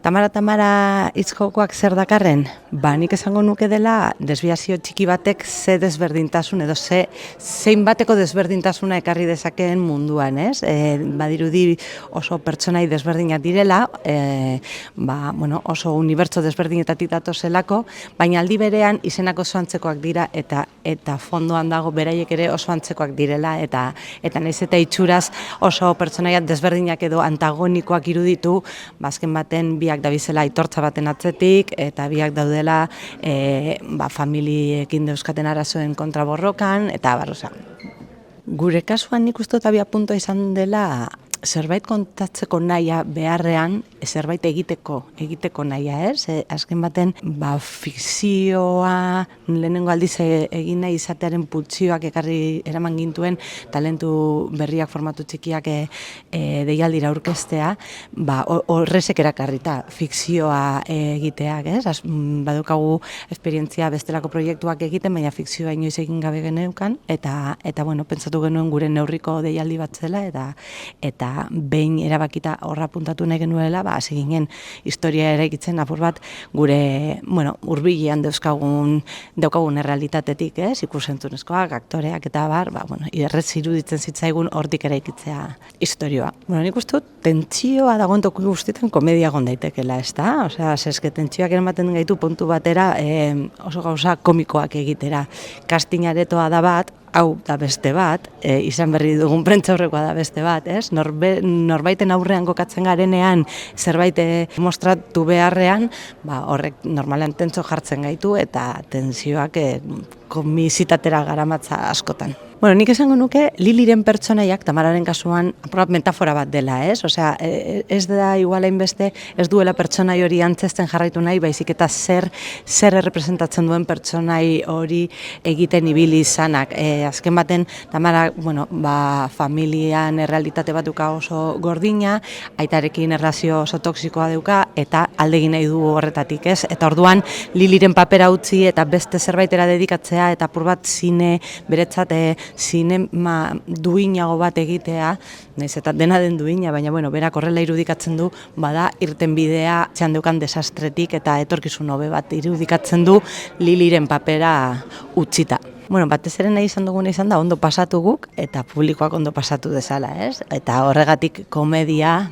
Tamara hitz-jokoak zer dakarren? Nik esango nuke dela desbiazio txiki batek ze desberdintasun edo zein bateko desberdintasuna ekarri dezakeen munduan, ez? Badirudi oso pertsonai desberdinak direla, oso unibertso desberdinetatik datozelako, baina aldi berean izenak oso antzekoak dira eta fondoan dago beraiek ere oso antzekoak direla eta naiz eta itxuraz oso pertsonaia desberdinak edo antagonikoak iruditu, azken baten biak dabizela aitortza baten atzetik eta biak daudela familiekin dauzkaten arazoen kontra borrokan eta barroza. Gure kasuan nik uste dut abia puntua izan dela zerbait kontatzeko nahia beharrean, zerbait egiteko nahia, ez? Azken baten, fikzioa lehenengo aldiz egin nahi izatearen pultsioak ekarri eraman gintuen talentu berriak formatu txikiak deialdira aurkeztea, horrezek erakarrita fikzioa egiteak, ez? Badukagu esperientzia bestelako proiektuak egiten, baina fikzioa inoiz egin gabe geneukan, eta pentsatu genuen gure neurriko deialdi bat zela, eta behin erabakita horra puntatu nahi genuela, hasi ginen historia eraikitzen apur bat gure, hurbilean daukagun errealitatetik, ez? Ikusentzunezkoak, aktoreak eta errez iruditzen zitzaigun hortik eraikitzea historioa. Nik uste dut, tentsioa dagoen toki guztietan komedia egon daitekela, ez da? Osea, eske tentsioak eramaten gaitu puntu batera oso gauza komikoak egitera. Casting aretoa da bat, hau da beste bat, izan berri dugun prentzaurrekoa da beste bat, ez? Norbaiten aurrean kokatzen garenean zerbait mostratu beharrean, horrek normalean tentso jartzen gaitu eta tentsioak komisitatera garamatza askotan. Nik esango nuke Liliren pertsonaiak, Tamararen kasuan, metafora bat dela, ez? Osea, ez da igual hainbeste, ez duela pertsonai hori antzesten jarraitu nahi, baizik eta zer errepresentatzen duen pertsonai hori egiten ibili izanak. Azken baten, Tamara, familian errealitate bat duka oso gordina, aitarekin erlazio oso toksikoa duka, eta aldegin nahi du horretatik, ez? Eta orduan, Liliren papera utzi eta beste zerbaitera dedikatzea, eta apur bat beretzat zinema duinago bat egitea, nahiz eta dena den duina, baina berak horrela irudikatzen du, bada irten bidea txandeukan desastretik eta etorkizun hobe bat irudikatzen du Liliren papera utzita. Batez ere nahi izan duguna izan da ondo pasatu guk eta publikoak ondo pasatu dezala, ez? Eta horregatik komedia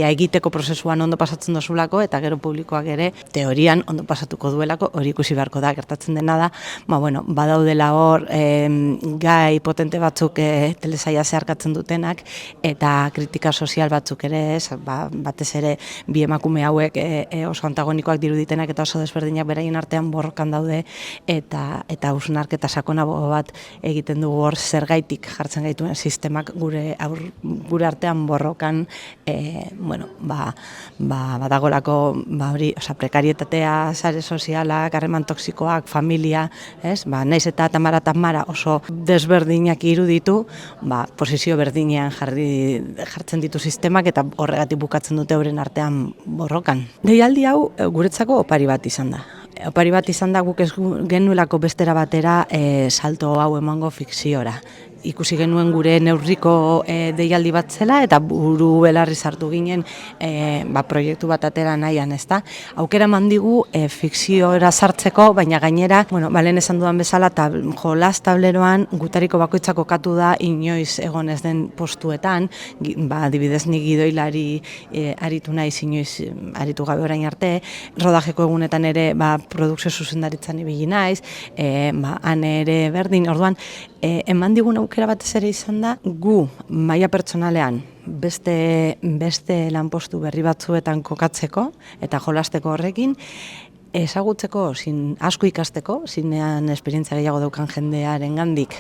egiteko prozesuan ondo pasatzen dozulako eta gero publikoak ere teorian ondo pasatuko duelako, hori ikusi beharko da, gertatzen dena da, badaudela hor gai potente batzuk telesaia zeharkatzen dutenak eta kritika sozial batzuk ere, ez? Batez ere bi emakume hauek oso antagonikoak diruditenak eta oso desberdinak beraien artean borrokan daude eta hausnarketa sakonago bat egiten dugu hor zergaitik jartzen gaituen sistemak gure artean borrokan badagolako hori, prekarietatea, sare sozialak, harreman toksikoak, familia, ez? Naiz eta Tamara oso desberdinak iruditu, posizio berdinean jartzen ditu sistemak eta horregatik bukatzen dute euren artean borrokan. Deialdi hau guretzako opari bat izan da. Opari bat izan da guk ez genuelako bestera batera salto hau emango fikziora. Ikusi genuen gure neurriko deialdi bat zela eta buru belarri sartu ginen proiektu bat atera nahian, ezta? Aukera eman digu fikziora sartzeko, baina gainera, lehen esan dudan bezala, jolas tableroan gutariko bakoitzak kokatu da inoiz egon ez den postuetan, adibidez ni gidoilari aritu naiz inoiz aritu gabe orain arte, rodajeko egunetan ere produkzio zuzendaritzan ibili naiz, han ere berdin, orduan, eman digun aukera batez ere izan da, gu maila pertsonalean beste lanpostu berri batzuetan kokatzeko eta jolasteko horrekin, ezagutzeko, asko ikasteko, zinean esperientzia gehiago daukan jendearen gandik,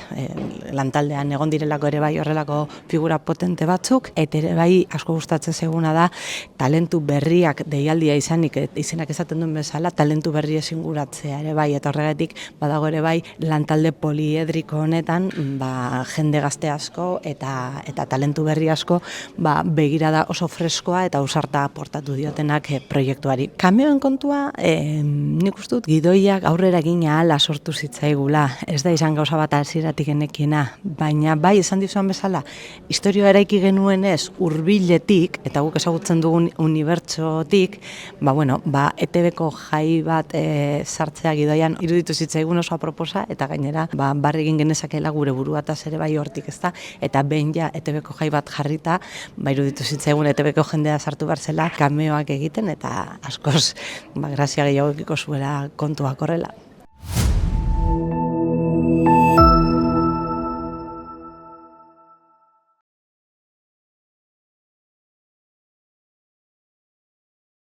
lantaldean egon direlako ere bai horrelako figura potente batzuk, eta ere bai asko gustatzen zeguna da talentu berriak deialdia izanik, izenak esaten duen bezala, talentu berri ezinguratzea ere bai, eta horregatik badago ere bai lantalde poliedriko honetan, jende gazte asko eta talentu berri asko begirada oso freskoa eta ausarta aportatu diotenak proiektuari. Kameoen kontua, Nik uste dut gidoiak aurrera egin ahala sortu zitzaigula, ez da izan gauza bat hasieratik genekiena, baina bai esan dizuan bezala, historia eraiki genuenez hurbiletik eta guk ezagutzen dugun unibertsotik, ETB-ko jai bat sartzea gidoian iruditu zitzaigun oso aproposa eta gainera barre egin genezakeela gure buruataz ere bai hortik, ezta? Eta behin ja ETB-ko jai bat jarrita, iruditu zitzaigun ETB-ko jendea sartu behar zela kameoak egiten eta askoz grazia gehiagokiko zuela kontuak horrela.